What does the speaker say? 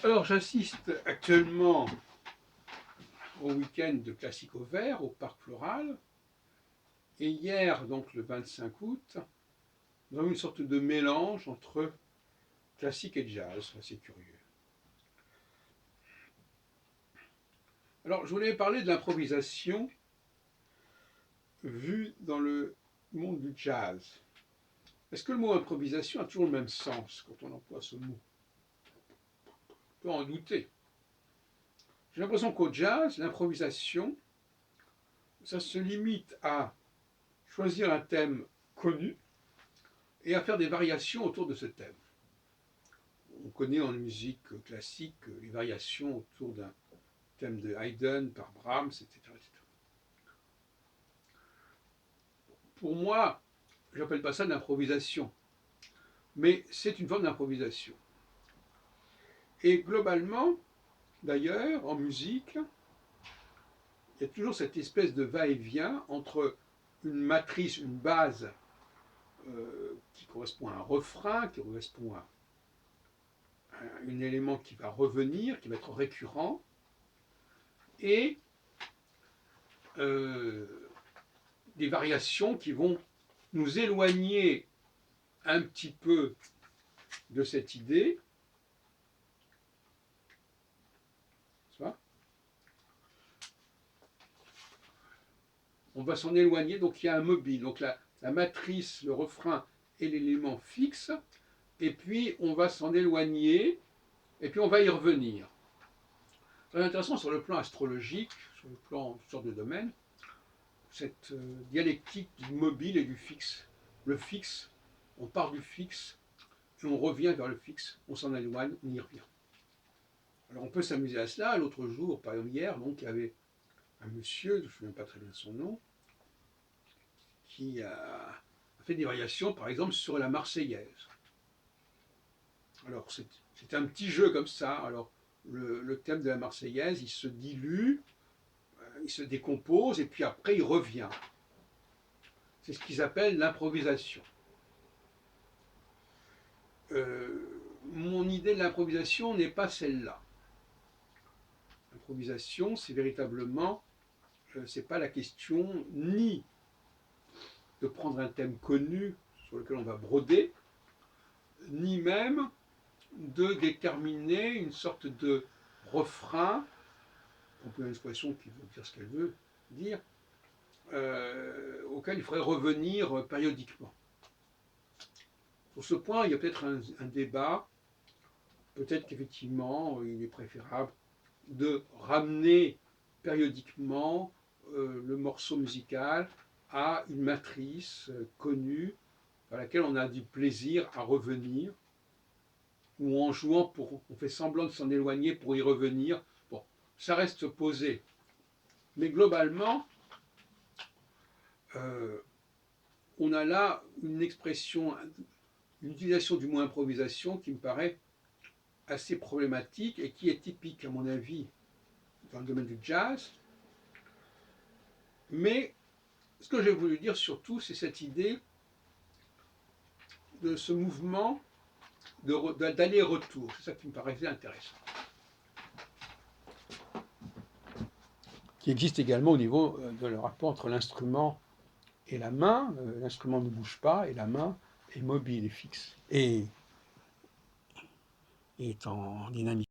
Alors, j'assiste actuellement au week-end de Classique au Vert, au Parc Floral. Et hier, donc le 25 août, nous avons une sorte de mélange entre classique et jazz, assez curieux. Alors, je voulais parler de l'improvisation vue dans le monde du jazz. Est-ce que le mot improvisation a toujours le même sens quand on emploie ce mot? On peut en douter. J'ai l'impression qu'au jazz, l'improvisation, ça se limite à choisir un thème connu et à faire des variations autour de ce thème. On connaît en musique classique les variations autour d'un thème de Haydn par Brahms, etc. Pour moi, je n'appelle pas ça de l'improvisation, mais c'est une forme d'improvisation. Et globalement, d'ailleurs, en musique, il y a toujours cette espèce de va-et-vient entre une matrice, une base qui correspond à un refrain, qui correspond à un élément qui va revenir, qui va être récurrent, et des variations qui vont nous éloigner un petit peu de cette idée. On va s'en éloigner, donc il y a un mobile. Donc la matrice, le refrain est l'élément fixe, et puis on va s'en éloigner, et puis on va y revenir. C'est intéressant sur le plan astrologique, sur le plan de toutes sortes de domaines, cette dialectique du mobile et du fixe. Le fixe, on part du fixe, et on revient vers le fixe, on s'en éloigne, on y revient. Alors on peut s'amuser à cela. L'autre jour, par exemple hier, donc, il y avait un monsieur, je ne me souviens pas très bien son nom, qui a fait des variations, par exemple, sur la Marseillaise. Alors, c'est un petit jeu comme ça. Alors, le thème de la Marseillaise, il se dilue, il se décompose, et puis après, il revient. C'est ce qu'ils appellent l'improvisation. Mon idée de l'improvisation n'est pas celle-là. L'improvisation, c'est véritablement, c'est pas la question ni de prendre un thème connu sur lequel on va broder, ni même de déterminer une sorte de refrain, on peut une expression qui veut dire ce qu'elle veut dire, auquel il faudrait revenir périodiquement. Sur ce point, il y a peut-être un débat, peut-être qu'effectivement, il est préférable de ramener périodiquement le morceau musical à une matrice connue à laquelle on a du plaisir à revenir, ou en jouant, on fait semblant de s'en éloigner pour y revenir. Bon, ça reste posé. Mais globalement, on a là une expression, une utilisation du mot improvisation qui me paraît assez problématique et qui est typique, à mon avis, dans le domaine du jazz. Mais ce que j'ai voulu dire surtout, c'est cette idée de ce mouvement d'aller-retour. C'est ça qui me paraissait intéressant. Qui existe également au niveau de le rapport entre l'instrument et la main. L'instrument ne bouge pas et la main est mobile et fixe. Et est en dynamique.